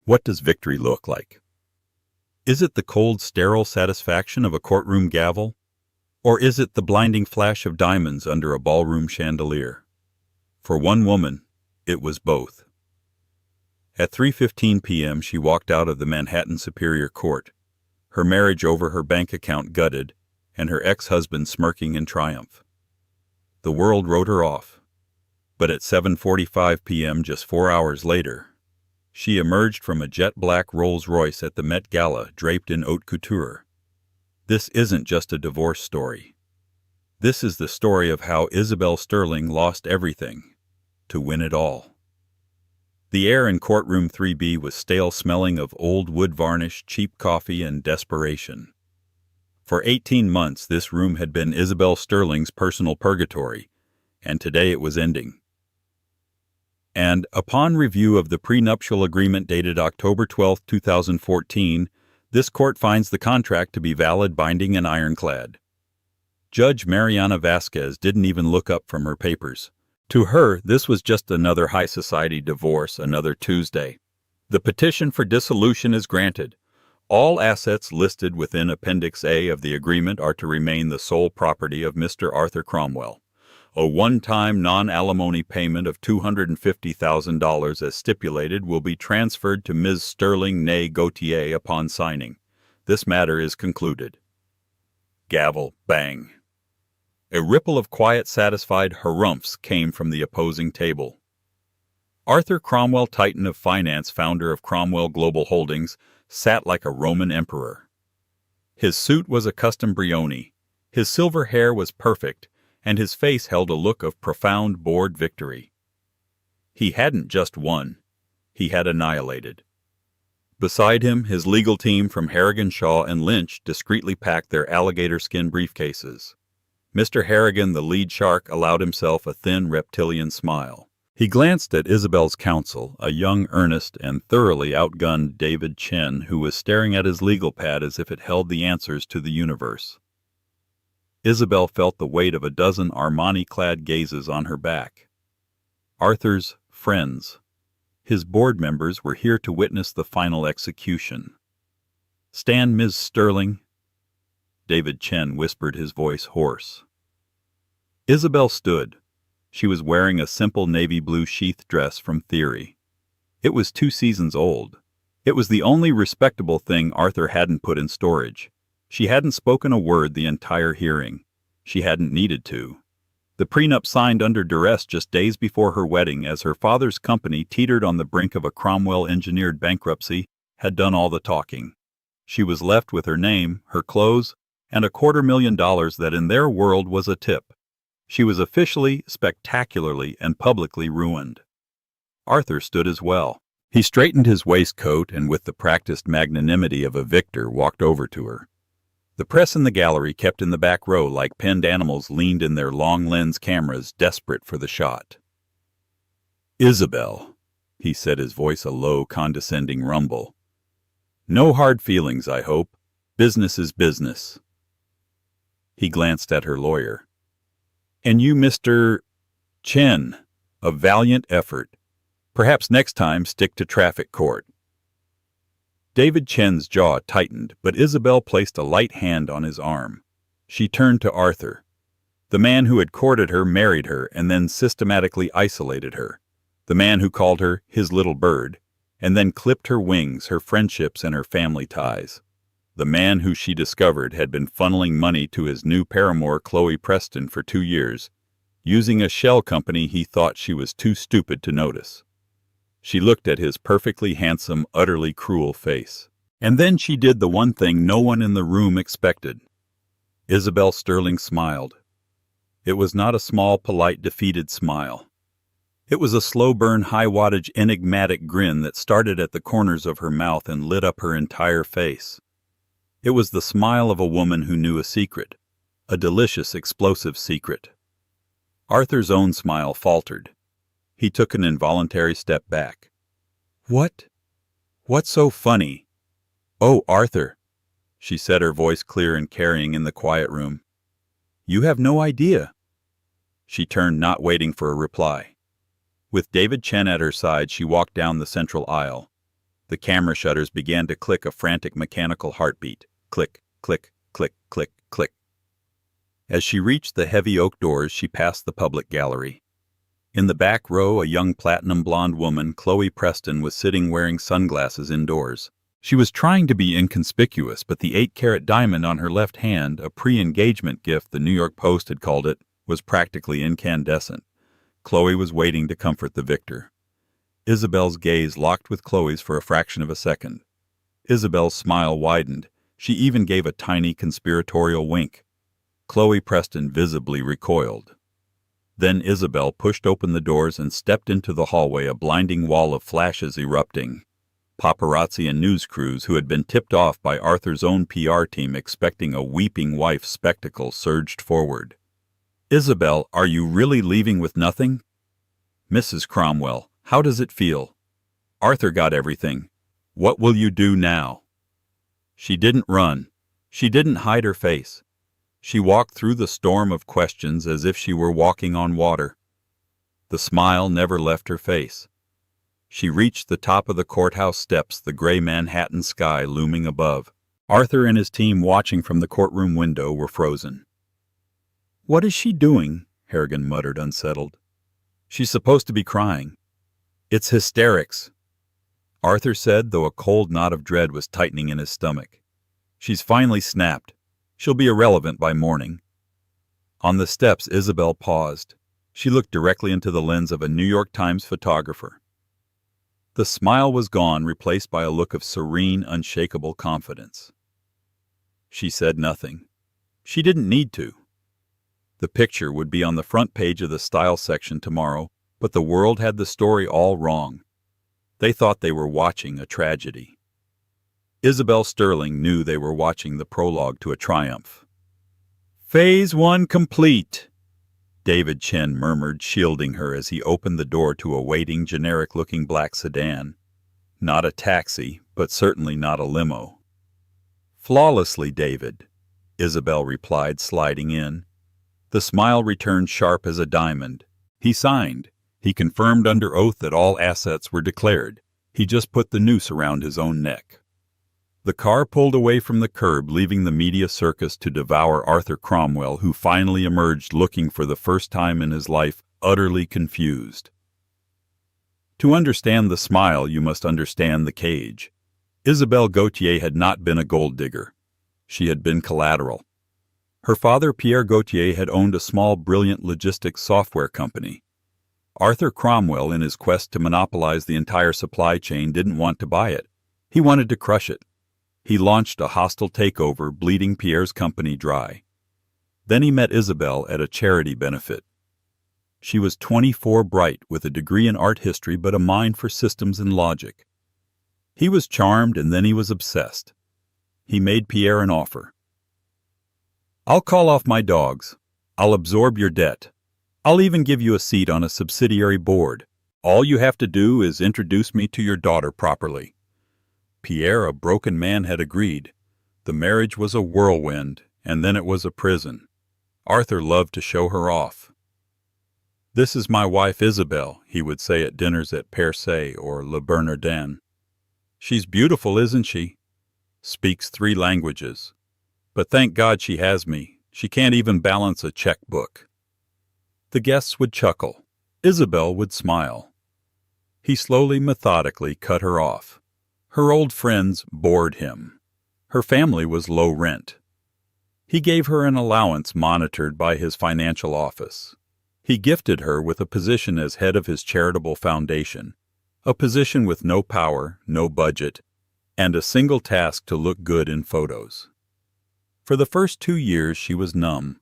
What does victory look like? Is it the cold, sterile satisfaction of a courtroom gavel? Or is it the blinding flash of diamonds under a ballroom chandelier? For one woman, it was both. At 3:15 p.m. she walked out of the Manhattan Superior Court, her marriage over her bank account gutted, and her ex-husband smirking in triumph. The world wrote her off. But at 7:45 p.m., just 4 hours later, she emerged from a jet-black Rolls-Royce at the Met Gala draped in haute couture. This isn't just a divorce story. This is the story of how Isabel Sterling lost everything to win it all. The air in Courtroom 3B was stale-smelling of old wood varnish, cheap coffee, and desperation. For 18 months, this room had been Isabel Sterling's personal purgatory, and today it was ending. And, upon review of the prenuptial agreement dated October 12, 2014, this court finds the contract to be valid, binding, and ironclad. Judge Mariana Vasquez didn't even look up from her papers. To her, this was just another high society divorce, another Tuesday. The petition for dissolution is granted. All assets listed within Appendix A of the agreement are to remain the sole property of Mr. Arthur Cromwell. A one-time non-alimony payment of $250,000 as stipulated will be transferred to Ms. Sterling née Gautier upon signing. This matter is concluded. Gavel, bang. A ripple of quiet, satisfied harumphs came from the opposing table. Arthur Cromwell, titan of finance, founder of Cromwell Global Holdings, sat like a Roman emperor. His suit was a custom brioni, his silver hair was perfect, and his face held a look of profound, bored victory. He hadn't just won, he had annihilated. Beside him, his legal team from Harrigan, Shaw, and Lynch discreetly packed their alligator skin briefcases. Mr. Harrigan, the lead shark, allowed himself a thin reptilian smile. He glanced at Isabel's counsel, a young, earnest, and thoroughly outgunned David Chen, who was staring at his legal pad as if it held the answers to the universe. Isabel felt the weight of a dozen Armani-clad gazes on her back. Arthur's friends, his board members, were here to witness the final execution. "Stand, Ms. Sterling," David Chen whispered, his voice hoarse. Isabel stood. She was wearing a simple navy blue sheath dress from Theory. It was 2 seasons old. It was the only respectable thing Arthur hadn't put in storage. She hadn't spoken a word the entire hearing. She hadn't needed to. The prenup signed under duress just days before her wedding, as her father's company teetered on the brink of a Cromwell-engineered bankruptcy, had done all the talking. She was left with her name, her clothes, and $250,000 that in their world was a tip. She was officially, spectacularly, and publicly ruined. Arthur stood as well. He straightened his waistcoat and, with the practiced magnanimity of a victor, walked over to her. The press in the gallery, kept in the back row like penned animals, leaned in their long-lens cameras, desperate for the shot. "Isabel," he said, his voice a low, condescending rumble. "No hard feelings, I hope. Business is business." He glanced at her lawyer. "And you, Mr. Chen, a valiant effort. Perhaps next time stick to traffic court." David Chen's jaw tightened, but Isabel placed a light hand on his arm. She turned to Arthur. The man who had courted her, married her, and then systematically isolated her. The man who called her his little bird, and then clipped her wings, her friendships, and her family ties. The man who, she discovered, had been funneling money to his new paramour, Chloe Preston, for 2 years, using a shell company he thought she was too stupid to notice. She looked at his perfectly handsome, utterly cruel face. And then she did the one thing no one in the room expected. Isabel Sterling smiled. It was not a small, polite, defeated smile. It was a slow-burn, high-wattage, enigmatic grin that started at the corners of her mouth and lit up her entire face. It was the smile of a woman who knew a secret, a delicious, explosive secret. Arthur's own smile faltered. He took an involuntary step back. "What? What's so funny?" "Oh, Arthur," she said, her voice clear and carrying in the quiet room. "You have no idea." She turned, not waiting for a reply. With David Chen at her side, she walked down the central aisle. The camera shutters began to click a frantic mechanical heartbeat. Click, click, click, click, click. As she reached the heavy oak doors, she passed the public gallery. In the back row, a young platinum blonde woman, Chloe Preston, was sitting wearing sunglasses indoors. She was trying to be inconspicuous, but the 8-carat diamond on her left hand, a pre-engagement gift the New York Post had called it, was practically incandescent. Chloe was waiting to comfort the victor. Isabel's gaze locked with Chloe's for a fraction of a second. Isabel's smile widened. She even gave a tiny conspiratorial wink. Chloe Preston visibly recoiled. Then Isabel pushed open the doors and stepped into the hallway, a blinding wall of flashes erupting. Paparazzi and news crews who had been tipped off by Arthur's own PR team expecting a weeping wife spectacle surged forward. "Isabel, are you really leaving with nothing?" "Mrs. Cromwell, how does it feel? Arthur got everything. What will you do now?" She didn't run. She didn't hide her face. She walked through the storm of questions as if she were walking on water. The smile never left her face. She reached the top of the courthouse steps, the gray Manhattan sky looming above. Arthur and his team, watching from the courtroom window, were frozen. "What is she doing?" Harrigan muttered, unsettled. "She's supposed to be crying." "It's hysterics," Arthur said, though a cold knot of dread was tightening in his stomach. "She's finally snapped. She'll be irrelevant by morning." On the steps, Isabel paused. She looked directly into the lens of a New York Times photographer. The smile was gone, replaced by a look of serene, unshakable confidence. She said nothing. She didn't need to. The picture would be on the front page of the style section tomorrow, but the world had the story all wrong. They thought they were watching a tragedy. Isabel Sterling knew they were watching the prologue to a triumph. "Phase 1 complete," David Chen murmured, shielding her as he opened the door to a waiting, generic-looking black sedan. Not a taxi, but certainly not a limo. "Flawlessly, David," Isabel replied, sliding in. The smile returned sharp as a diamond. He signed. He confirmed under oath that all assets were declared. He just put the noose around his own neck. The car pulled away from the curb, leaving the media circus to devour Arthur Cromwell, who finally emerged looking for the first time in his life utterly confused. To understand the smile, you must understand the cage. Isabelle Gautier had not been a gold digger. She had been collateral. Her father, Pierre Gautier, had owned a small, brilliant logistics software company. Arthur Cromwell, in his quest to monopolize the entire supply chain, didn't want to buy it. He wanted to crush it. He launched a hostile takeover, bleeding Pierre's company dry. Then he met Isabel at a charity benefit. She was 24, bright, with a degree in art history but a mind for systems and logic. He was charmed, and then he was obsessed. He made Pierre an offer. "I'll call off my dogs. I'll absorb your debt. I'll even give you a seat on a subsidiary board. All you have to do is introduce me to your daughter properly." Pierre, a broken man, had agreed. The marriage was a whirlwind, and then it was a prison. Arthur loved to show her off. "This is my wife Isabel," he would say at dinners at Percé or Le Bernardin. "She's beautiful, isn't she? Speaks 3 languages. But thank God she has me. She can't even balance a checkbook." The guests would chuckle. Isabel would smile. He slowly, methodically cut her off. Her old friends bored him. Her family was low rent. He gave her an allowance monitored by his financial office. He gifted her with a position as head of his charitable foundation, a position with no power, no budget, and a single task to look good in photos. For the first 2 years she was numb.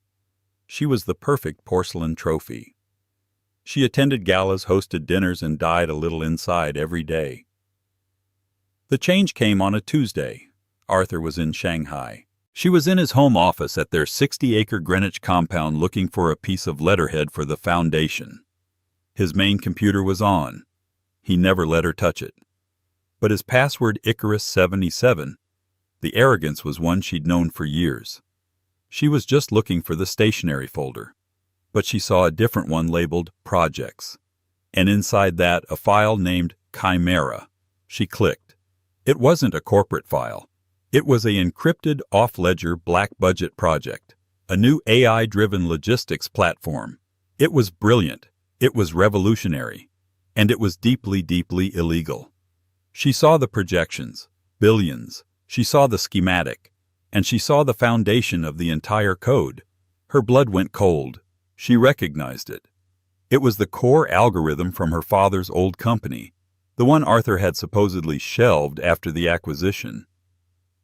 She was the perfect porcelain trophy. She attended galas, hosted dinners, and died a little inside every day. The change came on a Tuesday. Arthur was in Shanghai. She was in his home office at their 60-acre Greenwich compound looking for a piece of letterhead for the foundation. His main computer was on. He never let her touch it. But his password, Icarus 77, the arrogance was one she'd known for years. She was just looking for the stationery folder. But she saw a different one labeled Projects. And inside that, a file named Chimera. She clicked. It wasn't a corporate file. It was a encrypted off-ledger black-budget project, a new AI-driven logistics platform. It was brilliant, it was revolutionary, and it was deeply, deeply illegal. She saw the projections, billions, she saw the schematic, and she saw the foundation of the entire code. Her blood went cold. She recognized it. It was the core algorithm from her father's old company, the one Arthur had supposedly shelved after the acquisition.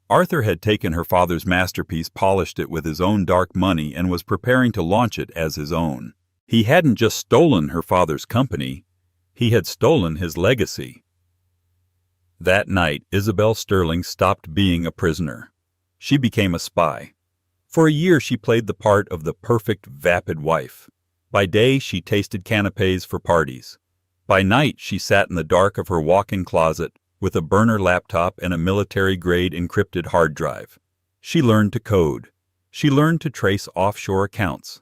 Arthur had taken her father's masterpiece, polished it with his own dark money, and was preparing to launch it as his own. He hadn't just stolen her father's company, he had stolen his legacy. That night, Isabel Sterling stopped being a prisoner. She became a spy. For a year she played the part of the perfect, vapid wife. By day she tasted canapés for parties. By night she sat in the dark of her walk-in closet with a burner laptop and a military-grade encrypted hard drive. She learned to code. She learned to trace offshore accounts.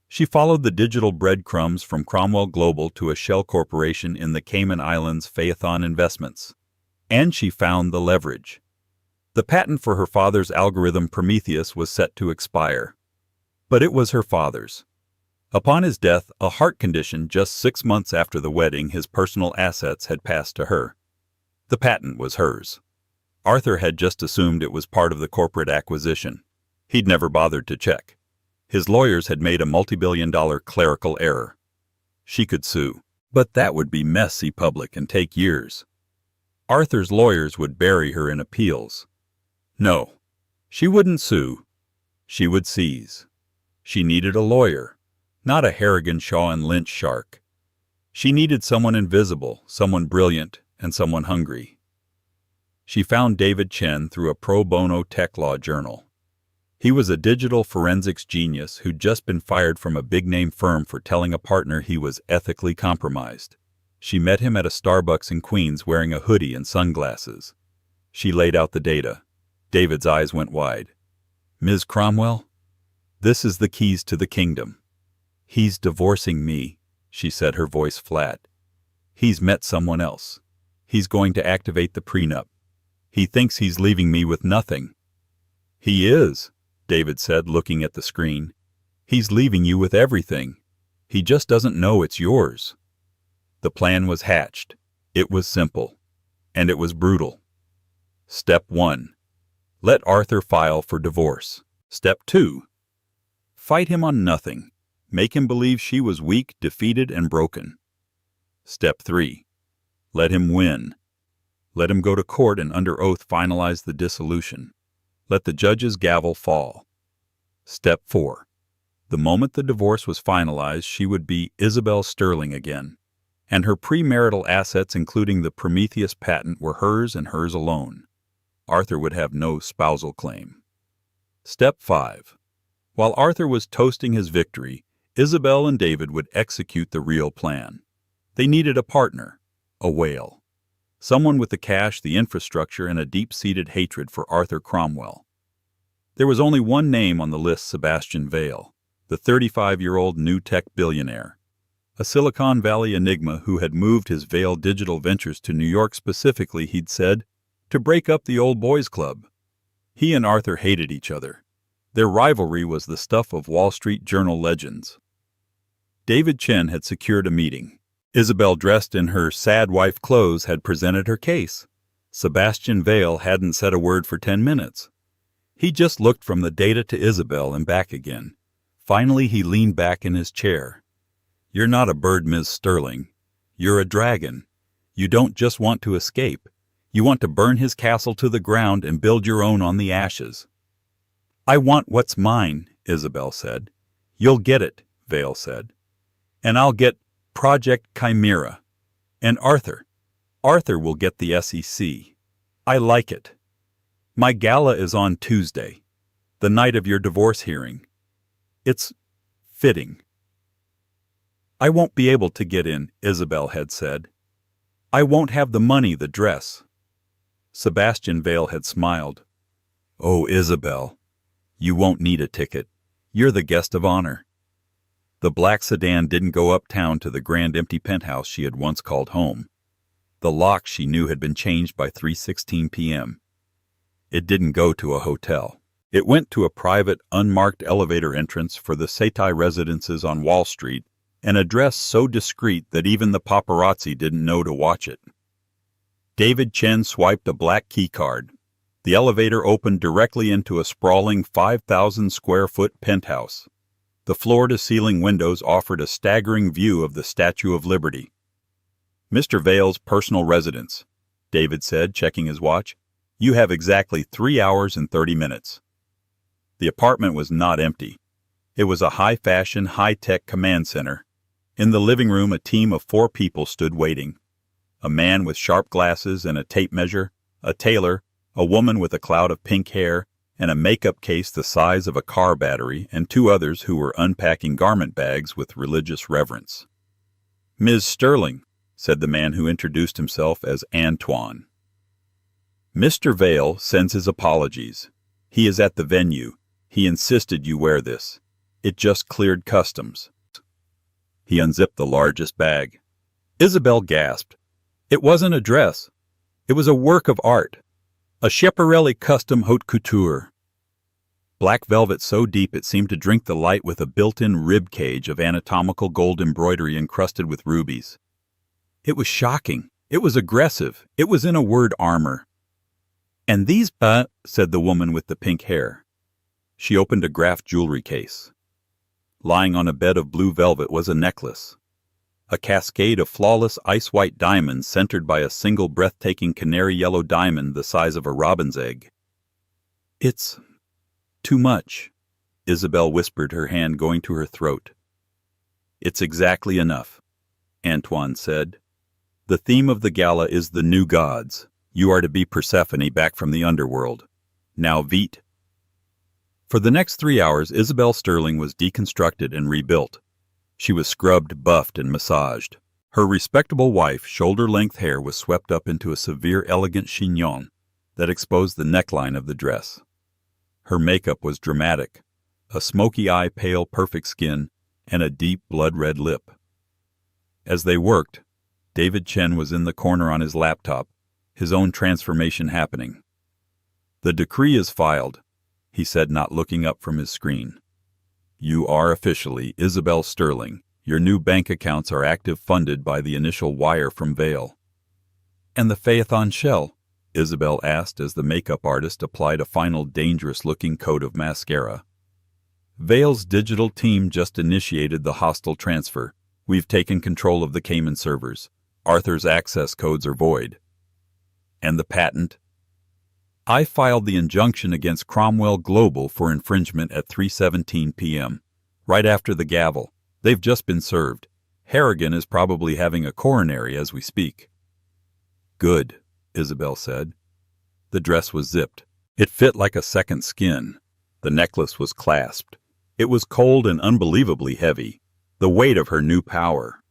She followed the digital breadcrumbs from Cromwell Global to a shell corporation in the Cayman Islands, Phaethon Investments. And she found the leverage. The patent for her father's algorithm Prometheus was set to expire. But it was her father's. Upon his death, a heart condition just 6 months after the wedding, his personal assets had passed to her. The patent was hers. Arthur had just assumed it was part of the corporate acquisition. He'd never bothered to check. His lawyers had made a multi-billion-dollar clerical error. She could sue, but that would be messy, public, and take years. Arthur's lawyers would bury her in appeals. No, she wouldn't sue. She would seize. She needed a lawyer, not a Harrigan, Shaw, and Lynch shark. She needed someone invisible, someone brilliant, and someone hungry. She found David Chen through a pro bono tech law journal. He was a digital forensics genius who'd just been fired from a big-name firm for telling a partner he was ethically compromised. She met him at a Starbucks in Queens wearing a hoodie and sunglasses. She laid out the data. David's eyes went wide. "Ms. Cromwell, this is the keys to the kingdom." "He's divorcing me," she said, her voice flat. "He's met someone else. He's going to activate the prenup. He thinks he's leaving me with nothing." "He is," David said, looking at the screen. "He's leaving you with everything. He just doesn't know it's yours." The plan was hatched. It was simple. And it was brutal. Step 1. Let Arthur file for divorce. Step 2. Fight him on nothing. Make him believe she was weak, defeated, and broken. Step 3. Let him win. Let him go to court and under oath finalize the dissolution. Let the judge's gavel fall. Step 4. The moment the divorce was finalized, she would be Isabel Sterling again, and her premarital assets, including the Prometheus patent, were hers and hers alone. Arthur would have no spousal claim. Step 5. While Arthur was toasting his victory, Isabel and David would execute the real plan. They needed a partner, a whale. Someone with the cash, the infrastructure, and a deep-seated hatred for Arthur Cromwell. There was only one name on the list: Sebastian Vail, the 35-year-old new tech billionaire. A Silicon Valley enigma who had moved his Vail Digital Ventures to New York specifically, he'd said, to break up the old boys club. He and Arthur hated each other. Their rivalry was the stuff of Wall Street Journal legends. David Chen had secured a meeting. Isabel, dressed in her sad wife clothes, had presented her case. Sebastian Vail hadn't said a word for 10 minutes. He just looked from the data to Isabel and back again. Finally, he leaned back in his chair. "You're not a bird, Ms. Sterling. You're a dragon. You don't just want to escape. You want to burn his castle to the ground and build your own on the ashes." "I want what's mine," Isabel said. "You'll get it," Vail said. "And I'll get Project Chimera. And Arthur will get the SEC. I like it. My gala is on Tuesday, the night of your divorce hearing. It's fitting." "I won't be able to get in," Isabel had said. "I won't have the money, the dress." Sebastian Vail had smiled. "Oh, Isabel, you won't need a ticket. You're the guest of honor." The black sedan didn't go uptown to the grand empty penthouse she had once called home. The The lock, she knew, had been changed by 3:16 p.m. It didn't go to a hotel. It went to a private, unmarked elevator entrance for the Setai residences on Wall Street, an address so discreet that even the paparazzi didn't know to watch it. David Chen swiped a black keycard. The elevator opened directly into a sprawling 5,000-square-foot penthouse. The floor-to-ceiling windows offered a staggering view of the Statue of Liberty. "Mr. Vale's personal residence," David said, checking his watch. "You have exactly 3 hours and 30 minutes." The apartment was not empty. It was a high-fashion, high-tech command center. In the living room, a team of 4 people stood waiting. A man with sharp glasses and a tape measure, a tailor, a woman with a cloud of pink hair, and a makeup case the size of a car battery, and 2 others who were unpacking garment bags with religious reverence. "Ms. Sterling," said the man who introduced himself as Antoine. "Mr. Vale sends his apologies. He is at the venue. He insisted you wear this. It just cleared customs." He unzipped the largest bag. Isabel gasped. It wasn't a dress. It was a work of art. A Schiaparelli custom haute couture. Black velvet so deep it seemed to drink the light with a built-in rib cage of anatomical gold embroidery encrusted with rubies. It was shocking. It was aggressive. It was, in a word, armor. "And these said the woman with the pink hair. She opened a Graf jewelry case. Lying on a bed of blue velvet was a necklace. A cascade of flawless ice-white diamonds centered by a single breathtaking canary-yellow diamond the size of a robin's egg. "It's too much," Isabel whispered, her hand going to her throat. "It's exactly enough," Antoine said. "The theme of the gala is the new gods. You are to be Persephone back from the underworld. Now vite." For the next 3 hours, Isabel Sterling was deconstructed and rebuilt. She was scrubbed, buffed, and massaged. Her respectable wife, shoulder-length hair was swept up into a severe, elegant chignon that exposed the neckline of the dress. Her makeup was dramatic, a smoky eye, pale, perfect skin, and a deep, blood-red lip. As they worked, David Chen was in the corner on his laptop, his own transformation happening. "The decree is filed," he said, not looking up from his screen. "You are officially Isabel Sterling. Your new bank accounts are active, funded by the initial wire from Vale." "And the Phaethon shell?" Isabel asked as the makeup artist applied a final dangerous-looking coat of mascara. "Vale's digital team just initiated the hostile transfer. We've taken control of the Cayman servers. Arthur's access codes are void." "And the patent?" "I filed the injunction against Cromwell Global for infringement at 3:17 p.m., right after the gavel. They've just been served. Harrigan is probably having a coronary as we speak." "Good," Isabel said. The dress was zipped. It fit like a second skin. The necklace was clasped. It was cold and unbelievably heavy, the weight of her new power.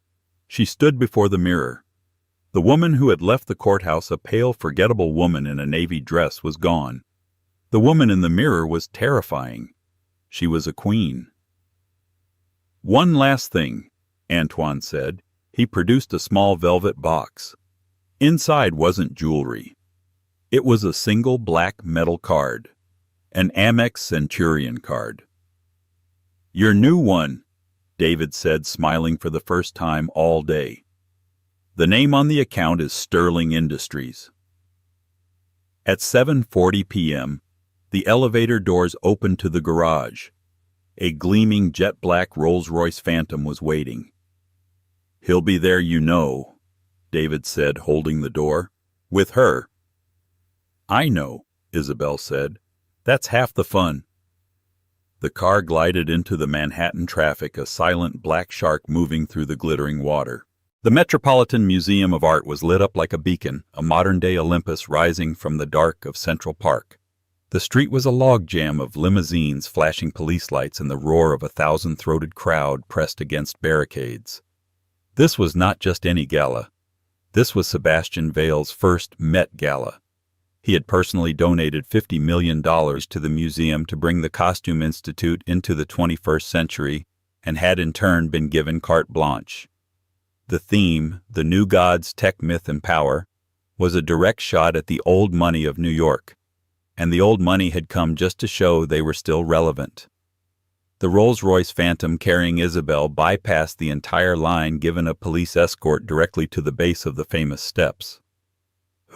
She stood before the mirror. The woman who had left the courthouse, a pale, forgettable woman in a navy dress, was gone. The woman in the mirror was terrifying. She was a queen. "One last thing," Antoine said. He produced a small velvet box. Inside wasn't jewelry. It was a single black metal card, an Amex Centurion card. "Your new one," David said, smiling for the first time all day. "The name on the account is Sterling Industries." At 7:40 p.m., the elevator doors opened to the garage. A gleaming jet-black Rolls-Royce Phantom was waiting. "He'll be there, you know," David said, holding the door. "With her." "I know," Isabel said. "That's half the fun." The car glided into the Manhattan traffic, a silent black shark moving through the glittering water. The Metropolitan Museum of Art was lit up like a beacon, a modern-day Olympus rising from the dark of Central Park. The street was a logjam of limousines, flashing police lights, and the roar of a thousand-throated crowd pressed against barricades. This was not just any gala. This was Sebastian Vale's first Met Gala. He had personally donated $50 million to the museum to bring the Costume Institute into the 21st century, and had in turn been given carte blanche. The theme, The New Gods, Tech, Myth, and Power, was a direct shot at the old money of New York, and the old money had come just to show they were still relevant. The Rolls-Royce Phantom carrying Isabel bypassed the entire line, given a police escort directly to the base of the famous steps.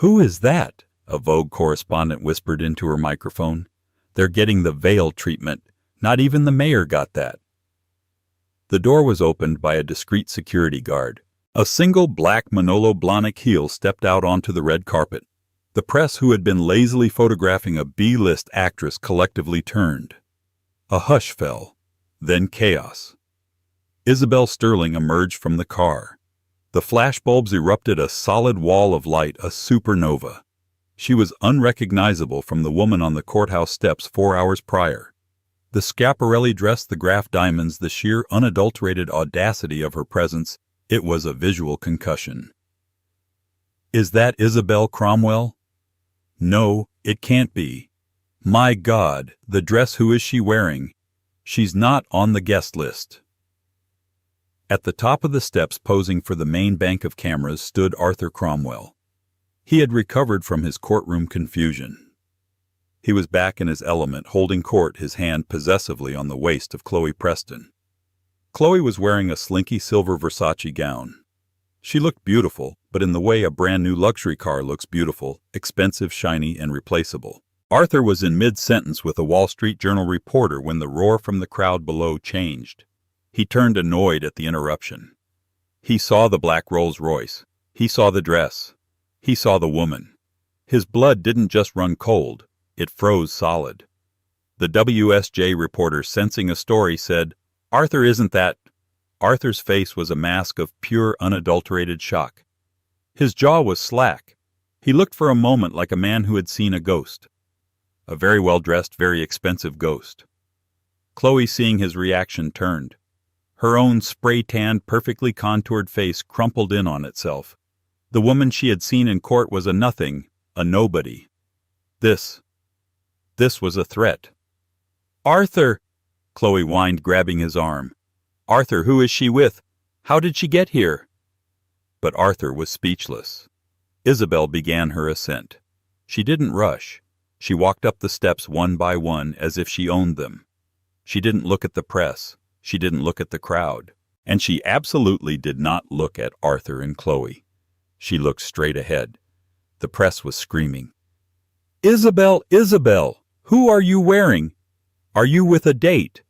"Who is that?" a Vogue correspondent whispered into her microphone. "They're getting the veil treatment. Not even the mayor got that." The door was opened by a discreet security guard. A single black Manolo Blahnik heel stepped out onto the red carpet. The press, who had been lazily photographing a B-list actress, collectively turned. A hush fell, then chaos. Isabel Sterling emerged from the car. The flashbulbs erupted a solid wall of light, a supernova. She was unrecognizable from the woman on the courthouse steps 4 hours prior. The Schiaparelli dress, the Graf diamonds, the sheer unadulterated audacity of her presence, it was a visual concussion. Is that Isabel Cromwell? No, it can't be. My God, the dress, who is she wearing? She's not on the guest list. At the top of the steps, posing for the main bank of cameras, stood Arthur Cromwell. He had recovered from his courtroom confusion. He was back in his element, holding court, his hand possessively on the waist of Chloe Preston. Chloe was wearing a slinky silver Versace gown. She looked beautiful, but in the way a brand-new luxury car looks beautiful, expensive, shiny, and replaceable. Arthur was in mid-sentence with a Wall Street Journal reporter when the roar from the crowd below changed. He turned annoyed at the interruption. He saw the black Rolls-Royce. He saw the dress. He saw the woman. His blood didn't just run cold, it froze solid. The WSJ reporter, sensing a story, said, "Arthur, isn't that—" Arthur's face was a mask of pure, unadulterated shock. His jaw was slack. He looked for a moment like a man who had seen a ghost. A very well-dressed, very expensive ghost. Chloe, seeing his reaction, turned. Her own spray-tanned, perfectly contoured face crumpled in on itself. The woman she had seen in court was a nothing, a nobody. This was a threat. "Arthur!" Chloe whined, grabbing his arm. "Arthur, who is she with? How did she get here?" But Arthur was speechless. Isabel began her ascent. She didn't rush. She walked up the steps one by one as if she owned them. She didn't look at the press. She didn't look at the crowd. And she absolutely did not look at Arthur and Chloe. She looked straight ahead. The press was screaming, "Isabel, Isabel, who are you wearing? Are you with a date?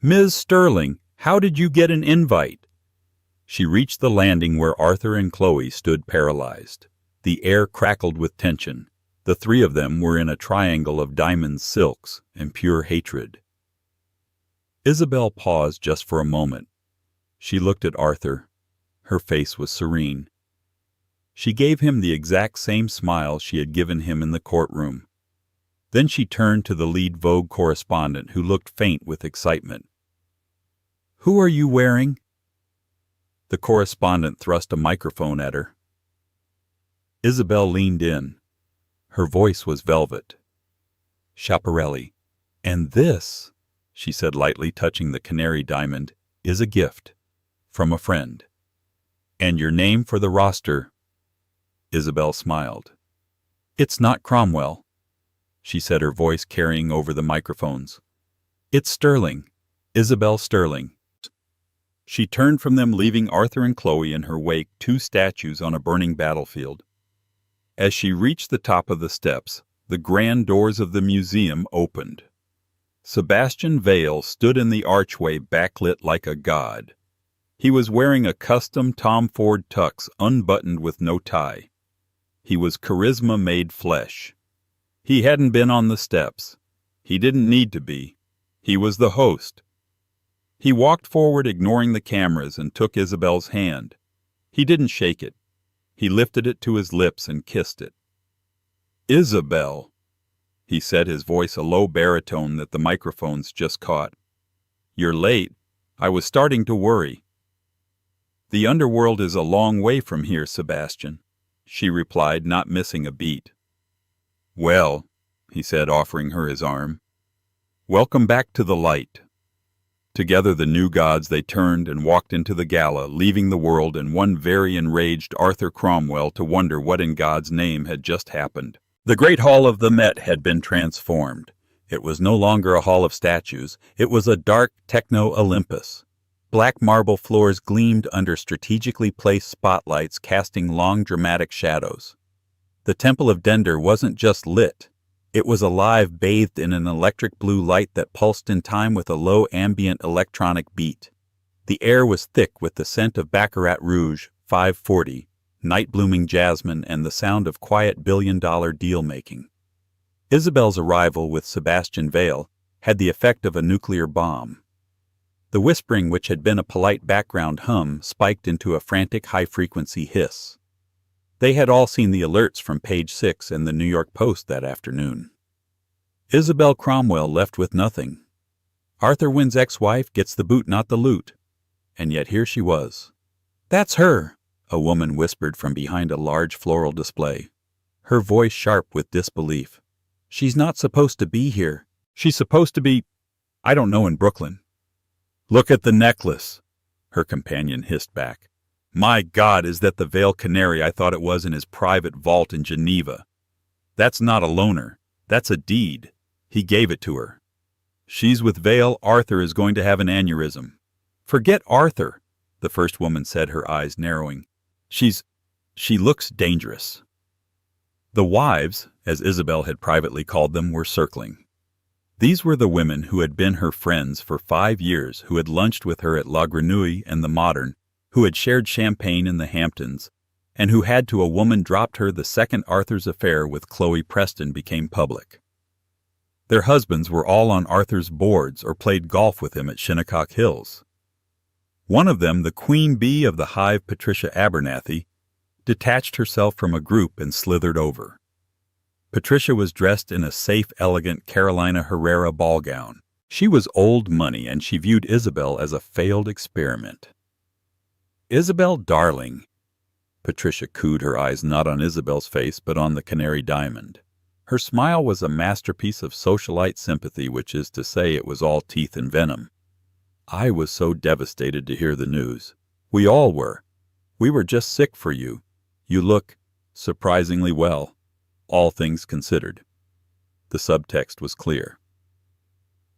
Ms. Sterling, how did you get an invite?" She reached the landing where Arthur and Chloe stood paralyzed. The air crackled with tension. The three of them were in a triangle of diamonds, silks, and pure hatred. Isabel paused just for a moment. She looked at Arthur. Her face was serene. She gave him the exact same smile she had given him in the courtroom. Then she turned to the lead Vogue correspondent, who looked faint with excitement. "Who are you wearing?" The correspondent thrust a microphone at her. Isabel leaned in. Her voice was velvet. "Schiaparelli. And this," she said lightly, touching the canary diamond, "is a gift. From a friend. And your name for the roster—" Isabel smiled. "It's not Cromwell," she said, her voice carrying over the microphones. "It's Sterling. Isabel Sterling." She turned from them, leaving Arthur and Chloe in her wake, two statues on a burning battlefield. As she reached the top of the steps, the grand doors of the museum opened. Sebastian Vale stood in the archway, backlit like a god. He was wearing a custom Tom Ford tux, unbuttoned with no tie. He was charisma made flesh. He hadn't been on the steps. He didn't need to be. He was the host. He walked forward, ignoring the cameras, and took Isabel's hand. He didn't shake it. He lifted it to his lips and kissed it. "Isabel," he said, his voice a low baritone that the microphones just caught. "You're late. I was starting to worry." "The underworld is a long way from here, Sebastian," she replied, not missing a beat. "Well," he said, offering her his arm, "welcome back to the light." Together the new gods they turned and walked into the Gala, leaving the world and one very enraged Arthur Cromwell to wonder what in God's name had just happened. The great hall of the Met had been transformed. It was no longer a hall of statues, it was a dark techno-Olympus. Black marble floors gleamed under strategically placed spotlights casting long dramatic shadows. The Temple of Dender wasn't just lit. It was alive, bathed in an electric blue light that pulsed in time with a low ambient electronic beat. The air was thick with the scent of Baccarat Rouge, 540, night-blooming jasmine, and the sound of quiet billion-dollar deal-making. Isabel's arrival with Sebastian Vale had the effect of a nuclear bomb. The whispering, which had been a polite background hum, spiked into a frantic high-frequency hiss. They had all seen the alerts from page 6 in the New York Post that afternoon. Isabel Cromwell left with nothing. Arthur Wynn's ex-wife gets the boot, not the loot. And yet here she was. "That's her," a woman whispered from behind a large floral display, her voice sharp with disbelief. "She's not supposed to be here. She's supposed to be, I don't know, in Brooklyn." "Look at the necklace," her companion hissed back. "My God, is that the Vale canary I thought it was in his private vault in Geneva? That's not a loaner. That's a deed. He gave it to her. She's with Vale. Arthur is going to have an aneurysm." "Forget Arthur," the first woman said, her eyes narrowing. She looks dangerous." The wives, as Isabel had privately called them, were circling. These were the women who had been her friends for 5 years, who had lunched with her at La Grenouille and the Modern, who had shared champagne in the Hamptons, and who had to a woman dropped her the second Arthur's affair with Chloe Preston became public. Their husbands were all on Arthur's boards or played golf with him at Shinnecock Hills. One of them, the queen bee of the hive, Patricia Abernathy, detached herself from a group and slithered over. Patricia was dressed in a safe, elegant Carolina Herrera ball gown. She was old money, and she viewed Isabel as a failed experiment. "Isabel, darling," Patricia cooed, her eyes not on Isabel's face but on the canary diamond. Her smile was a masterpiece of socialite sympathy, which is to say it was all teeth and venom. "I was so devastated to hear the news. We all were. We were just sick for you. You look surprisingly well, all things considered." The subtext was clear.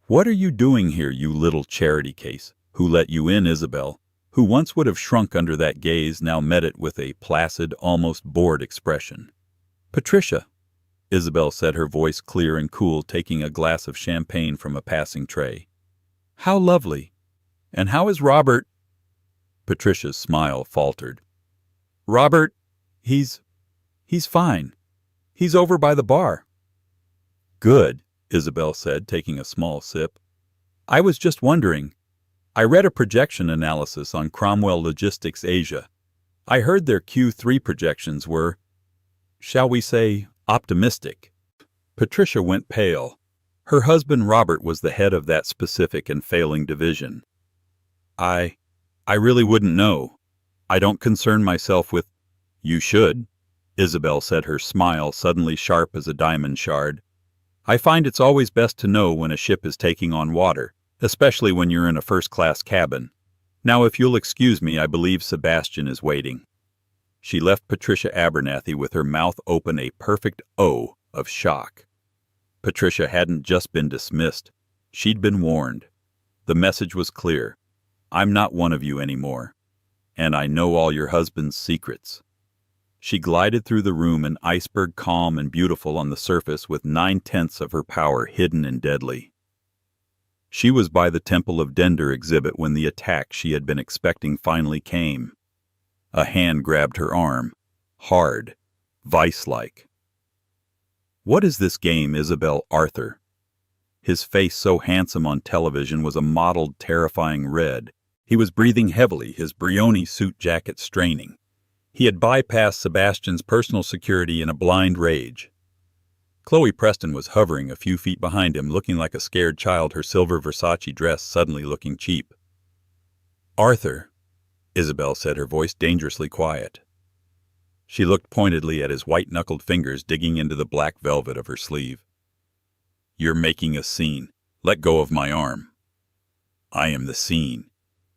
"What are you doing here, you little charity case? Who let you in?" Isabel, who once would have shrunk under that gaze, now met it with a placid, almost bored expression. "Patricia," Isabel said, her voice clear and cool, taking a glass of champagne from a passing tray. "How lovely. And how is Robert?" Patricia's smile faltered. "Robert, he's fine. He's over by the bar." "Good," Isabel said, taking a small sip. "I was just wondering. I read a projection analysis on Cromwell Logistics Asia. I heard their Q3 projections were, shall we say, optimistic." Patricia went pale. Her husband Robert was the head of that specific and failing division. I really wouldn't know. I don't concern myself with—" "You should," Isabel said, her smile suddenly sharp as a diamond shard. "I find it's always best to know when a ship is taking on water, especially when you're in a first-class cabin. Now, if you'll excuse me, I believe Sebastian is waiting." She left Patricia Abernathy with her mouth open, a perfect O of shock. Patricia hadn't just been dismissed. She'd been warned. The message was clear. "I'm not one of you anymore. And I know all your husband's secrets." She glided through the room, an iceberg calm and beautiful on the surface, with 9/10 of her power hidden and deadly. She was by the Temple of Dender exhibit when the attack she had been expecting finally came. A hand grabbed her arm, hard, vice-like. "What is this game, Isabel?" Arthur, his face so handsome on television, was a mottled, terrifying red. He was breathing heavily, his Brioni suit jacket straining. He had bypassed Sebastian's personal security in a blind rage. Chloe Preston was hovering a few feet behind him, looking like a scared child, her silver Versace dress suddenly looking cheap. "Arthur," Isabel said, her voice dangerously quiet. She looked pointedly at his white-knuckled fingers digging into the black velvet of her sleeve. "You're making a scene. Let go of my arm." I am the scene,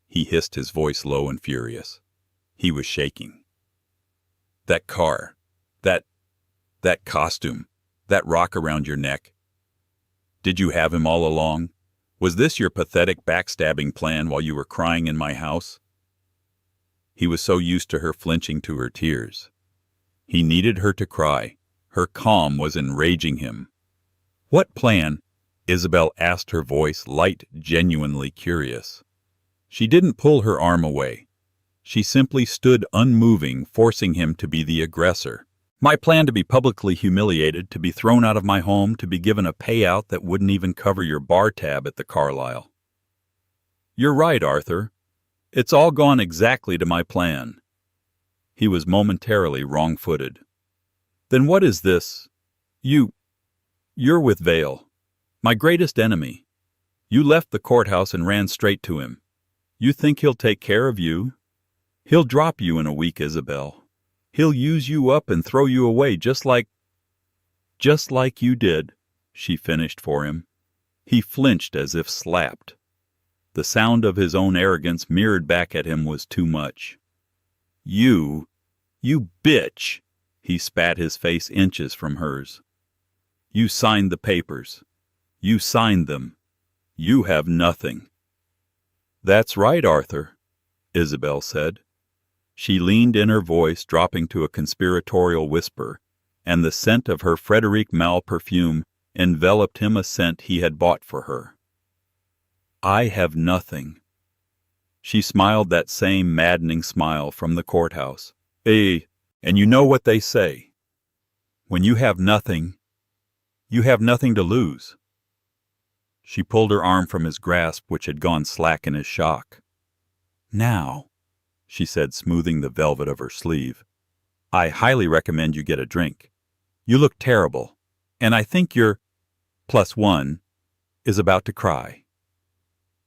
he hissed, his voice low and furious. He was shaking. That car, that costume, that rock around your neck. Did you have him all along? Was this your pathetic backstabbing plan while you were crying in my house? He was so used to her flinching to her tears. He needed her to cry. Her calm was enraging him. What plan? Isabel asked, her voice light, genuinely curious. She didn't pull her arm away. She simply stood unmoving, forcing him to be the aggressor. My plan: to be publicly humiliated, to be thrown out of my home, to be given a payout that wouldn't even cover your bar tab at the Carlyle. You're right, Arthur. It's all gone exactly to my plan. He was momentarily wrong-footed. Then what is this? You're with Vale, my greatest enemy. You left the courthouse and ran straight to him. You think he'll take care of you? He'll drop you in a week, Isabel. He'll use you up and throw you away just like you did, she finished for him. He flinched as if slapped. The sound of his own arrogance mirrored back at him was too much. You bitch, he spat, his face inches from hers. You signed the papers. You signed them. You have nothing. That's right, Arthur, Isabel said. She leaned in, her voice dropping to a conspiratorial whisper, and the scent of her Frederic Malle perfume enveloped him, a scent he had bought for her. I have nothing. She smiled that same maddening smile from the courthouse. And you know what they say. When you have nothing to lose. She pulled her arm from his grasp, which had gone slack in his shock. Now, she said, smoothing the velvet of her sleeve, I highly recommend you get a drink. You look terrible, and I think your +1 is about to cry.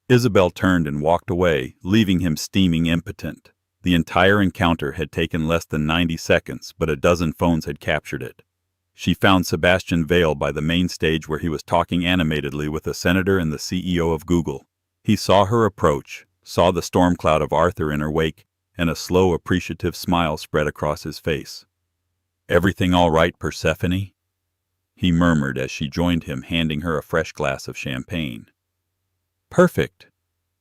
Isabel turned and walked away, leaving him steaming impotent. The entire encounter had taken less than 90 seconds, but a dozen phones had captured it. She found Sebastian Vale by the main stage, where he was talking animatedly with the senator and the CEO of Google. He saw her approach, saw the storm cloud of Arthur in her wake, and a slow, appreciative smile spread across his face. Everything all right, Persephone? He murmured as she joined him, handing her a fresh glass of champagne. Perfect,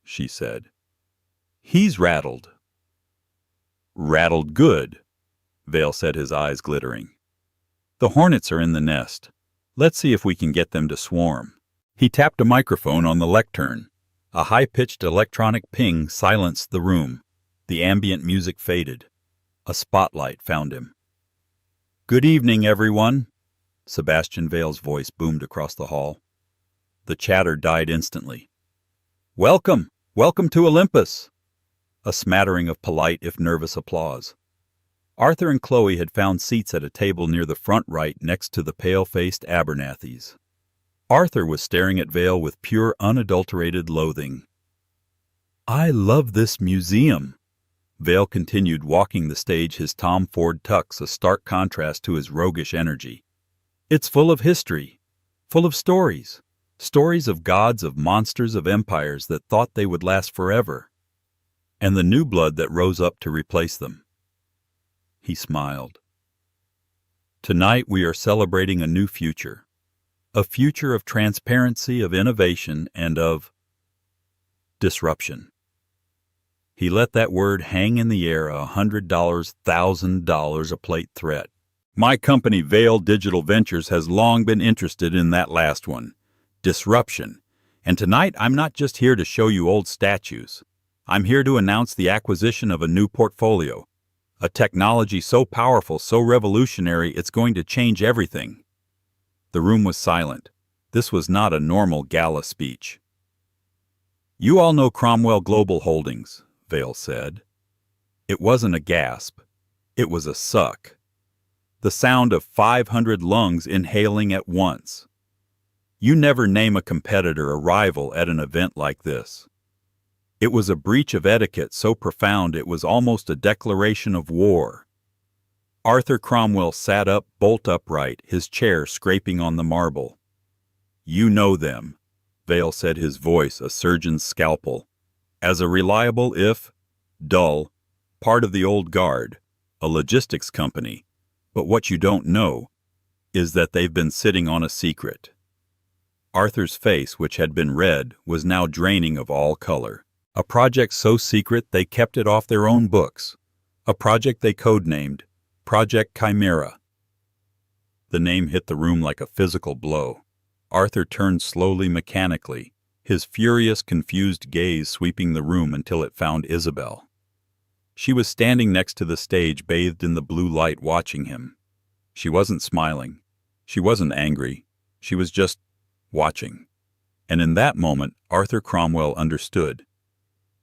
she said. He's rattled. Rattled good, Vale said, his eyes glittering. The hornets are in the nest. Let's see if we can get them to swarm. He tapped a microphone on the lectern. A high-pitched electronic ping silenced the room. The ambient music faded. A spotlight found him. Good evening, everyone, Sebastian Vale's voice boomed across the hall. The chatter died instantly. Welcome to Olympus. A smattering of polite, if nervous, applause. Arthur and Chloe had found seats at a table near the front right, next to the pale-faced Abernethys. Arthur was staring at Vale with pure, unadulterated loathing. I love this museum, Vale continued, walking the stage, his Tom Ford tux a stark contrast to his roguish energy. It's full of history, full of stories. Stories of gods, of monsters, of empires that thought they would last forever, and the new blood that rose up to replace them. He smiled. Tonight we are celebrating a new future. A future of transparency, of innovation, and of disruption. He let that word hang in the air, $100, $1,000 a plate threat. My company, Vale Digital Ventures, has long been interested in that last one. Disruption. And tonight I'm not just here to show you old statues. I'm here to announce the acquisition of a new portfolio. A technology so powerful, so revolutionary, it's going to change everything. The room was silent. This was not a normal gala speech. You all know Cromwell Global Holdings, Vale said. It wasn't a gasp. It was a suck. The sound of 500 lungs inhaling at once. You never name a competitor, a rival, at an event like this. It was a breach of etiquette so profound it was almost a declaration of war. Arthur Cromwell sat up bolt upright, his chair scraping on the marble. You know them. Vale said, his voice a surgeon's scalpel. As a reliable, if dull, part of the old guard, a logistics company. But what you don't know is that they've been sitting on a secret. Arthur's face, which had been red, was now draining of all color. A project so secret they kept it off their own books. A project they codenamed Project Chimera. The name hit the room like a physical blow. Arthur turned slowly, mechanically, his furious, confused gaze sweeping the room until it found Isabel. She was standing next to the stage, bathed in the blue light, watching him. She wasn't smiling. She wasn't angry. She was just watching. And in that moment, Arthur Cromwell understood.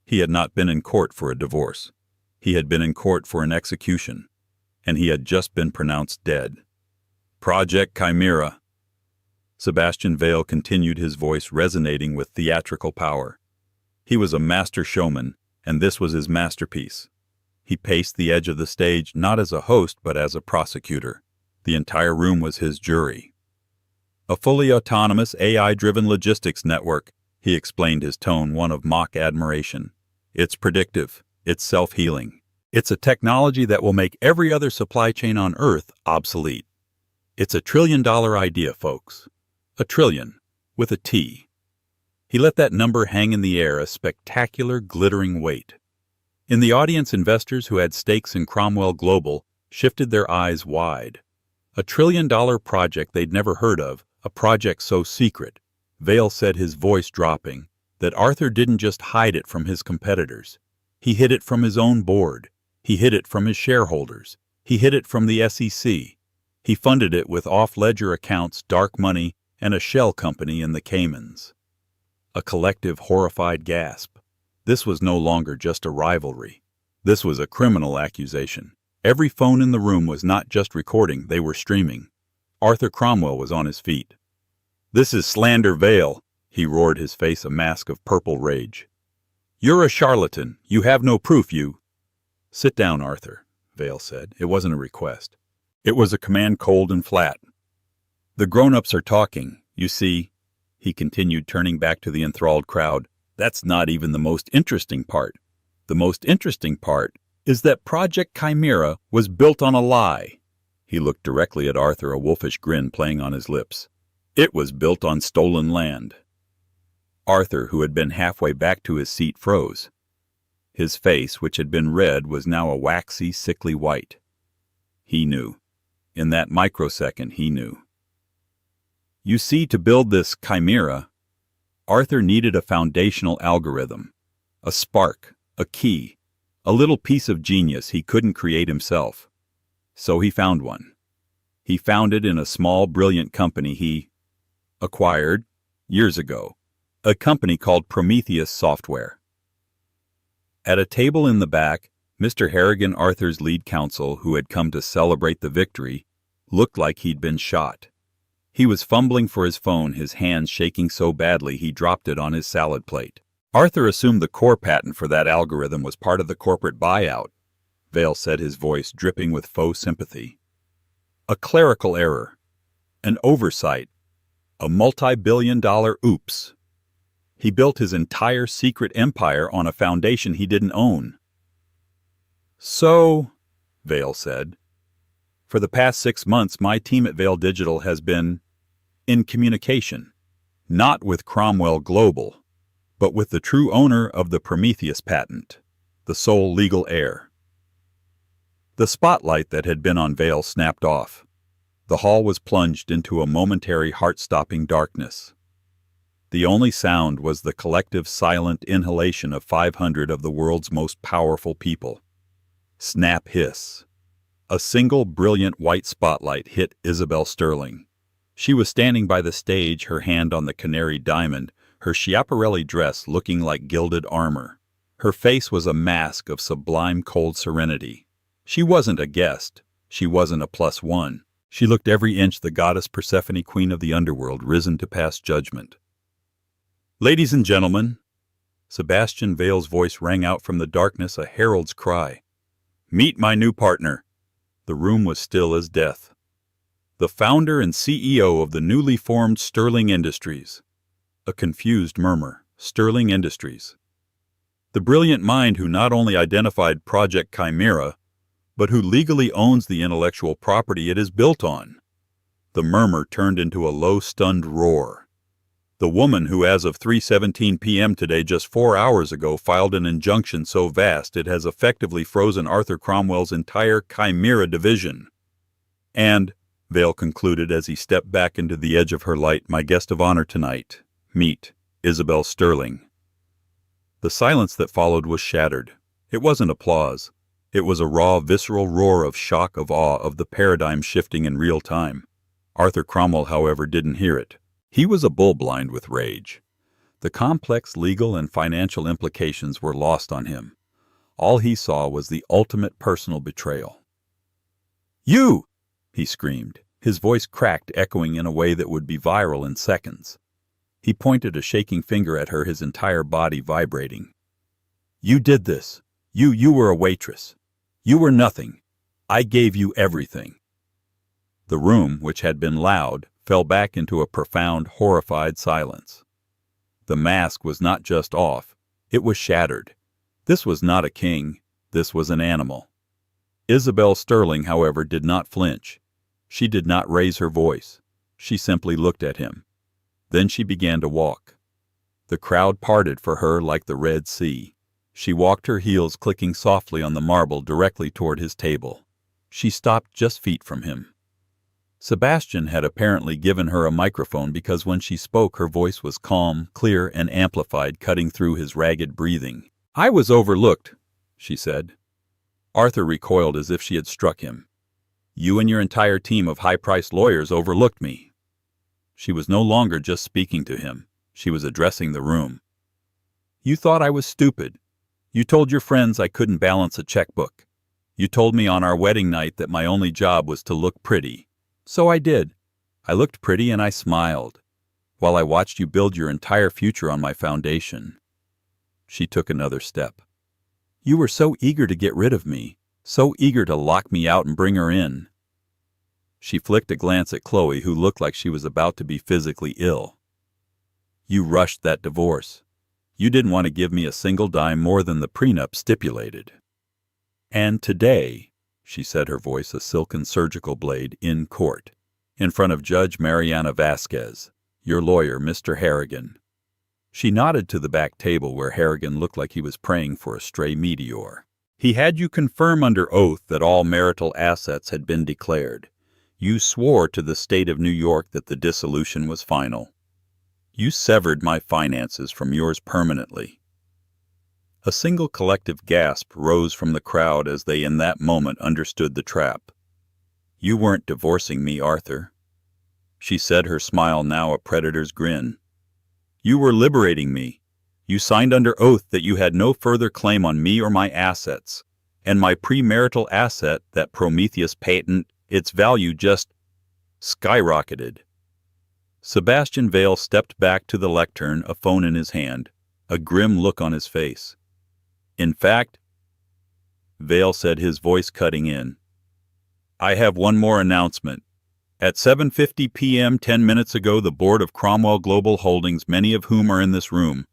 He had not been in court for a divorce. He had been in court for an execution. And he had just been pronounced dead. Project Chimera. Sebastian Vale continued, his voice resonating with theatrical power. He was a master showman, and this was his masterpiece. He paced the edge of the stage not as a host but as a prosecutor. The entire room was his jury. A fully autonomous, AI-driven logistics network, he explained, his tone one of mock admiration. It's predictive. It's self-healing. It's a technology that will make every other supply chain on Earth obsolete. It's $1 trillion idea, folks. $1 trillion, with a T. He let that number hang in the air, a spectacular, glittering weight. In the audience, investors who had stakes in Cromwell Global shifted their eyes wide. $1 trillion project they'd never heard of, a project so secret, Vale said, his voice dropping, that Arthur didn't just hide it from his competitors. He hid it from his own board. He hid it from his shareholders. He hid it from the SEC. He funded it with off-ledger accounts, dark money, and a shell company in the Caymans. A collective, horrified gasp. This was no longer just a rivalry. This was a criminal accusation. Every phone in the room was not just recording, they were streaming. Arthur Cromwell was on his feet. "This is slander, Vale," he roared, his face a mask of purple rage. "You're a charlatan. You have no proof, you—" "Sit down, Arthur," Vale said. It wasn't a request. It was a command, cold and flat. "The grown-ups are talking. You see," he continued, turning back to the enthralled crowd, "that's not even the most interesting part. The most interesting part is that Project Chimera was built on a lie." He looked directly at Arthur, a wolfish grin playing on his lips. "It was built on stolen land." Arthur, who had been halfway back to his seat, froze. His face, which had been red, was now a waxy, sickly white. He knew. In that microsecond, he knew. You see, to build this chimera, Arthur needed a foundational algorithm, a spark, a key, a little piece of genius he couldn't create himself. So he found one. He found it in a small, brilliant company he acquired years ago, a company called Prometheus Software. At a table in the back, Mr. Harrigan, Arthur's lead counsel, who had come to celebrate the victory, looked like he'd been shot. He was fumbling for his phone, his hands shaking so badly he dropped it on his salad plate. Arthur assumed the core patent for that algorithm was part of the corporate buyout, Vale said, his voice dripping with faux sympathy. A clerical error, an oversight, a multi-billion-dollar oops. He built his entire secret empire on a foundation he didn't own. "So," Vale said, "for the past 6 months my team at Vale Digital has been in communication, not with Cromwell Global, but with the true owner of the Prometheus patent, the sole legal heir." The spotlight that had been on Vale snapped off. The hall was plunged into a momentary heart-stopping darkness. The only sound was the collective silent inhalation of 500 of the world's most powerful people. Snap, hiss. A single brilliant white spotlight hit Isabel Sterling. She was standing by the stage, her hand on the canary diamond, her Schiaparelli dress looking like gilded armor. Her face was a mask of sublime cold serenity. She wasn't a guest. She wasn't a +1. She looked every inch the goddess Persephone, queen of the underworld, risen to pass judgment. "Ladies and gentlemen," Sebastian Vale's voice rang out from the darkness, a herald's cry. "Meet my new partner." The room was still as death. "The founder and CEO of the newly formed Sterling Industries." A confused murmur. Sterling Industries. The brilliant mind who not only identified Project Chimera, but who legally owns the intellectual property it is built on. The murmur turned into a low, stunned roar. The woman who, as of 3:17 p.m. today, just 4 hours ago, filed an injunction so vast it has effectively frozen Arthur Cromwell's entire Chimera division. And, Vale concluded as he stepped back into the edge of her light, my guest of honor tonight, meet Isabel Sterling. The silence that followed was shattered. It wasn't applause. It was a raw, visceral roar of shock, of awe, of the paradigm shifting in real time. Arthur Cromwell, however, didn't hear it. He was a bull blind with rage. The complex legal and financial implications were lost on him. All he saw was the ultimate personal betrayal. "You!" he screamed, his voice cracked, echoing in a way that would be viral in seconds. He pointed a shaking finger at her, his entire body vibrating. "You did this. You were a waitress. You were nothing. I gave you everything." The room, which had been loud, fell back into a profound, horrified silence. The mask was not just off, it was shattered. This was not a king, this was an animal. Isabel Sterling, however, did not flinch. She did not raise her voice. She simply looked at him. Then she began to walk. The crowd parted for her like the Red Sea. She walked, her heels clicking softly on the marble, directly toward his table. She stopped just feet from him. Sebastian had apparently given her a microphone because when she spoke her voice was calm, clear, and amplified, cutting through his ragged breathing. "I was overlooked," she said. Arthur recoiled as if she had struck him. "You and your entire team of high-priced lawyers overlooked me." She was no longer just speaking to him. She was addressing the room. "You thought I was stupid. You told your friends I couldn't balance a checkbook. You told me on our wedding night that my only job was to look pretty. So I did. I looked pretty and I smiled, while I watched you build your entire future on my foundation." She took another step. "You were so eager to get rid of me, so eager to lock me out and bring her in." She flicked a glance at Chloe, who looked like she was about to be physically ill. "You rushed that divorce. You didn't want to give me a single dime more than the prenup stipulated. And today," she said, her voice a silken surgical blade, "in court, in front of Judge Mariana Vasquez, your lawyer, Mr. Harrigan." She nodded to the back table where Harrigan looked like he was praying for a stray meteor. "He had you confirm under oath that all marital assets had been declared. You swore to the state of New York that the dissolution was final. You severed my finances from yours permanently." A single collective gasp rose from the crowd as they in that moment understood the trap. "You weren't divorcing me, Arthur," she said, her smile now a predator's grin. "You were liberating me. You signed under oath that you had no further claim on me or my assets. And my premarital asset, that Prometheus patent, its value just skyrocketed." Sebastian Vale stepped back to the lectern, a phone in his hand, a grim look on his face. "In fact," Vale said, his voice cutting in, "I have one more announcement. At 7:50 p.m. 10 minutes ago, the board of Cromwell Global Holdings, many of whom are in this room,"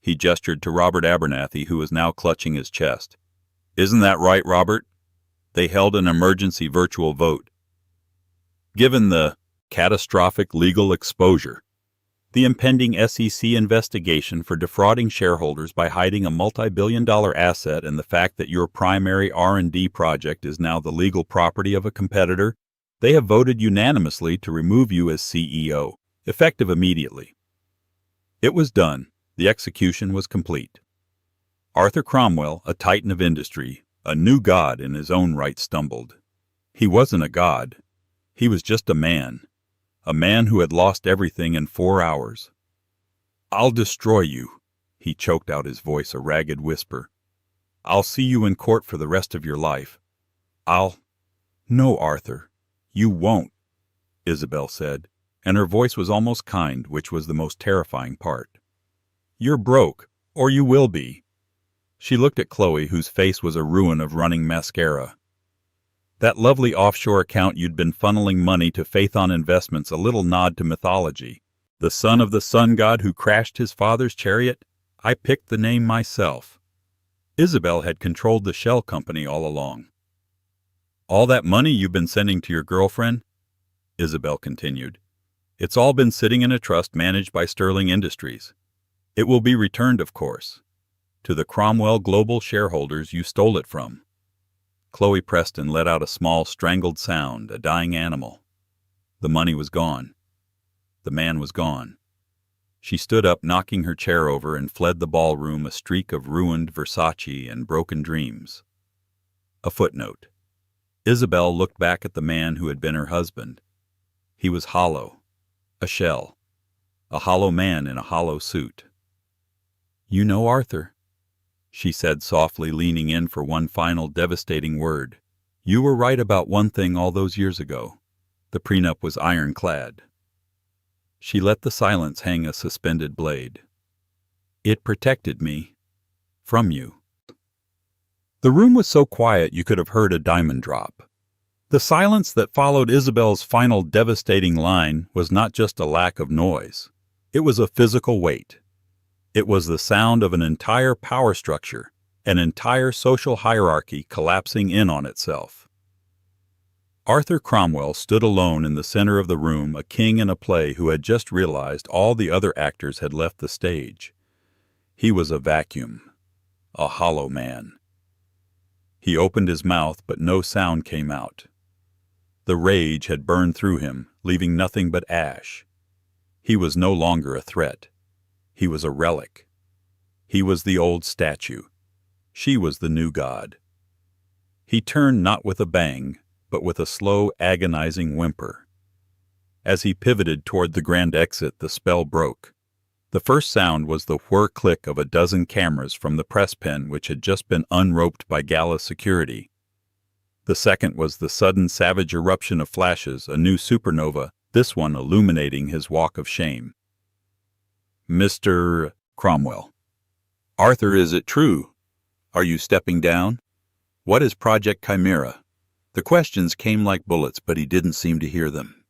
he gestured to Robert Abernathy, who was now clutching his chest. "Isn't that right, Robert?" They held an emergency virtual vote. Given the catastrophic legal exposure, the impending SEC investigation for defrauding shareholders by hiding a multi-billion-dollar asset, and the fact that your primary R&D project is now the legal property of a competitor, they have voted unanimously to remove you as CEO, effective immediately. It was done. The execution was complete. Arthur Cromwell, a titan of industry, a new god in his own right, stumbled. He wasn't a god. He was just a man who had lost everything in 4 hours. "I'll destroy you," he choked out, his voice a ragged whisper. "I'll see you in court for the rest of your life. No, Arthur, you won't," Isabel said, and her voice was almost kind, which was the most terrifying part. "You're broke, or you will be." She looked at Chloe, whose face was a ruin of running mascara. "That lovely offshore account you'd been funneling money to Faithon Investments, a little nod to mythology. The son of the sun god who crashed his father's chariot? I picked the name myself. Isabel had controlled the shell company all along. All that money you've been sending to your girlfriend? Isabel continued. It's all been sitting in a trust managed by Sterling Industries. It will be returned, of course, to the Cromwell Global shareholders you stole it from. Chloe Preston let out a small strangled sound, a dying animal. The money was gone. The man was gone. She stood up, knocking her chair over, and fled the ballroom, a streak of ruined Versace and broken dreams. A footnote. Isabel looked back at the man who had been her husband. He was hollow, a shell, a hollow man in a hollow suit. "You know Arthur," she said softly, leaning in for one final devastating word. "You were right about one thing all those years ago. The prenup was ironclad." She let the silence hang a suspended blade. "It protected me from you." The room was so quiet you could have heard a diamond drop. The silence that followed Isabel's final devastating line was not just a lack of noise. It was a physical weight. It was the sound of an entire power structure, an entire social hierarchy collapsing in on itself. Arthur Cromwell stood alone in the center of the room, a king in a play who had just realized all the other actors had left the stage. He was a vacuum, a hollow man. He opened his mouth, but no sound came out. The rage had burned through him, leaving nothing but ash. He was no longer a threat. He was a relic. He was the old statue. She was the new god. He turned not with a bang, but with a slow, agonizing whimper. As he pivoted toward the grand exit, the spell broke. The first sound was the whir-click of a dozen cameras from the press pen which had just been unroped by Gala security. The second was the sudden savage eruption of flashes, a new supernova, this one illuminating his walk of shame. "Mr. Cromwell. Arthur, is it true? Are you stepping down? What is Project Chimera?" The questions came like bullets, but he didn't seem to hear them.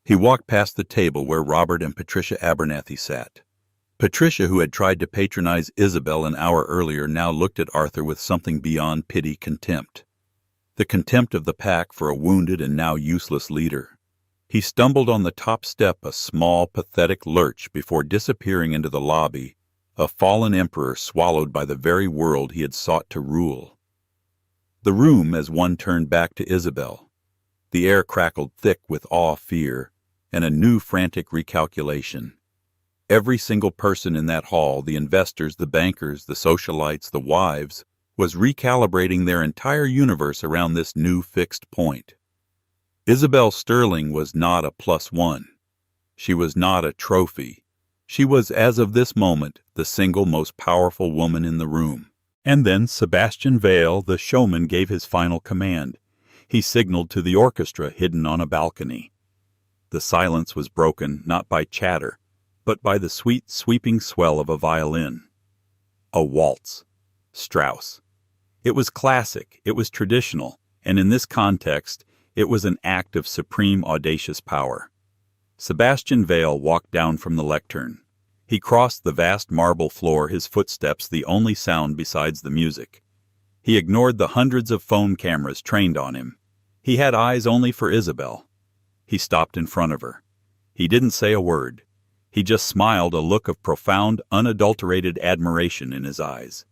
He walked past the table where Robert and Patricia Abernathy sat. Patricia, who had tried to patronize Isabel an hour earlier, now looked at Arthur with something beyond pity, contempt. The contempt of the pack for a wounded and now useless leader. He stumbled on the top step, a small, pathetic lurch, before disappearing into the lobby, a fallen emperor swallowed by the very world he had sought to rule. The room, as one turned back to Isabel. The air crackled thick with awe-fear, and a new frantic recalculation. Every single person in that hall, the investors, the bankers, the socialites, the wives, was recalibrating their entire universe around this new fixed point. Isabel Sterling was not a +1. She was not a trophy. She was, as of this moment, the single most powerful woman in the room. And then Sebastian Vale, the showman, gave his final command. He signaled to the orchestra hidden on a balcony. The silence was broken not by chatter, but by the sweet, sweeping swell of a violin. A waltz. Strauss. It was classic, it was traditional, and in this context, it was an act of supreme audacious power. Sebastian Vale walked down from the lectern. He crossed the vast marble floor, his footsteps the only sound besides the music. He ignored the hundreds of phone cameras trained on him. He had eyes only for Isabel. He stopped in front of her. He didn't say a word. He just smiled, a look of profound, unadulterated admiration in his eyes.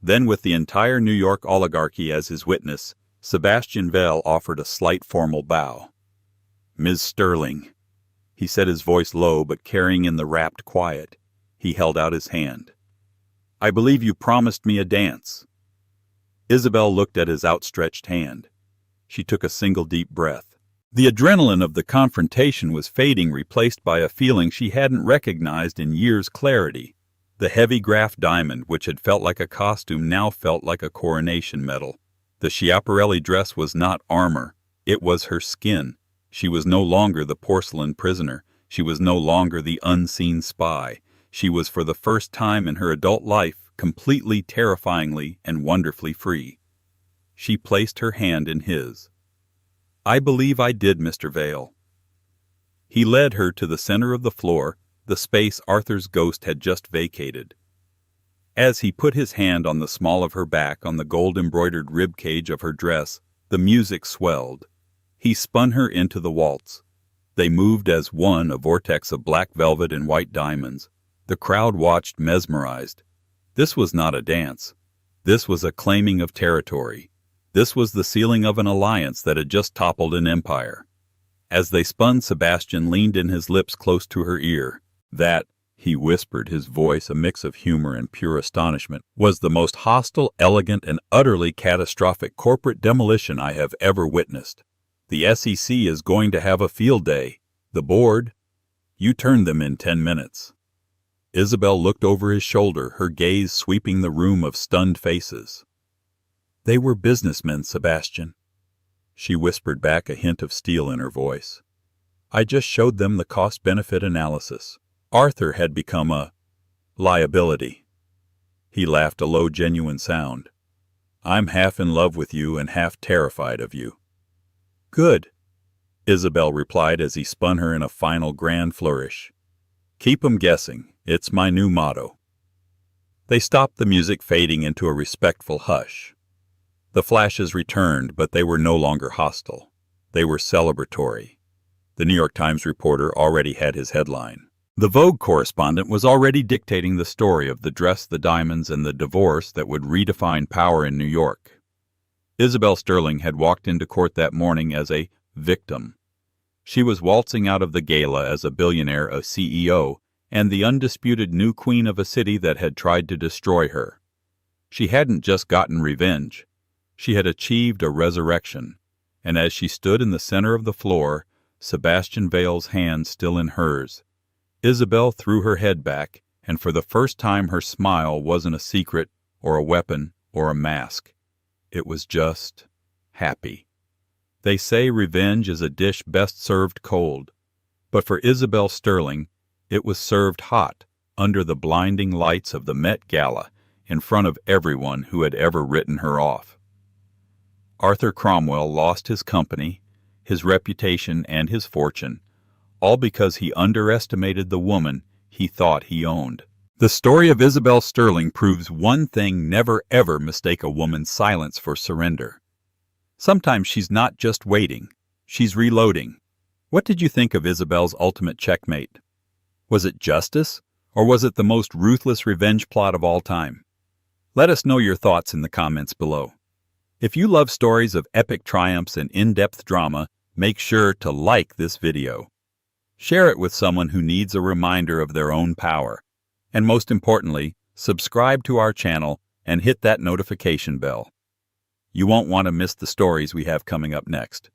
Then, with the entire New York oligarchy as his witness, Sebastian Vale offered a slight formal bow. "Ms. Sterling," he said, his voice low but carrying in the rapt quiet. He held out his hand. "I believe you promised me a dance." Isabel looked at his outstretched hand. She took a single deep breath. The adrenaline of the confrontation was fading, replaced by a feeling she hadn't recognized in years' clarity. The heavy graph diamond, which had felt like a costume, now felt like a coronation medal. The Schiaparelli dress was not armor. It was her skin. She was no longer the porcelain prisoner. She was no longer the unseen spy. She was, for the first time in her adult life, completely, terrifyingly, and wonderfully free. She placed her hand in his. "I believe I did, Mr. Vale." He led her to the center of the floor, the space Arthur's ghost had just vacated. As he put his hand on the small of her back on the gold-embroidered rib-cage of her dress, the music swelled. He spun her into the waltz. They moved as one, a vortex of black velvet and white diamonds. The crowd watched mesmerized. This was not a dance. This was a claiming of territory. This was the sealing of an alliance that had just toppled an empire. As they spun, Sebastian leaned in, his lips close to her ear. That, he whispered, his voice a mix of humor and pure astonishment, was the most hostile, elegant, and utterly catastrophic corporate demolition I have ever witnessed. The SEC is going to have a field day. The board. You turned them in 10 minutes. Isabel looked over his shoulder, her gaze sweeping the room of stunned faces. They were businessmen, Sebastian. She whispered back, a hint of steel in her voice. I just showed them the cost-benefit analysis. Arthur had become a liability. He laughed, a low, genuine sound. I'm half in love with you and half terrified of you. Good, Isabel replied as he spun her in a final grand flourish. Keep 'em guessing. It's my new motto. They stopped, the music fading into a respectful hush. The flashes returned, but they were no longer hostile. They were celebratory. The New York Times reporter already had his headline. The Vogue correspondent was already dictating the story of the dress, the diamonds, and the divorce that would redefine power in New York. Isabel Sterling had walked into court that morning as a victim. She was waltzing out of the gala as a billionaire, a CEO, and the undisputed new queen of a city that had tried to destroy her. She hadn't just gotten revenge. She had achieved a resurrection, and as she stood in the center of the floor, Sebastian Vale's hand still in hers, Isabel threw her head back, and for the first time her smile wasn't a secret or a weapon or a mask. It was just happy. They say revenge is a dish best served cold, but for Isabel Sterling, it was served hot, under the blinding lights of the Met Gala, in front of everyone who had ever written her off. Arthur Cromwell lost his company, his reputation, and his fortune, all because he underestimated the woman he thought he owned. The story of Isabel Sterling proves one thing: never ever mistake a woman's silence for surrender. Sometimes she's not just waiting, she's reloading. What did you think of Isabel's ultimate checkmate? Was it justice, or was it the most ruthless revenge plot of all time? Let us know your thoughts in the comments below. If you love stories of epic triumphs and in-depth drama, make sure to like this video. Share it with someone who needs a reminder of their own power. And most importantly, subscribe to our channel and hit that notification bell. You won't want to miss the stories we have coming up next.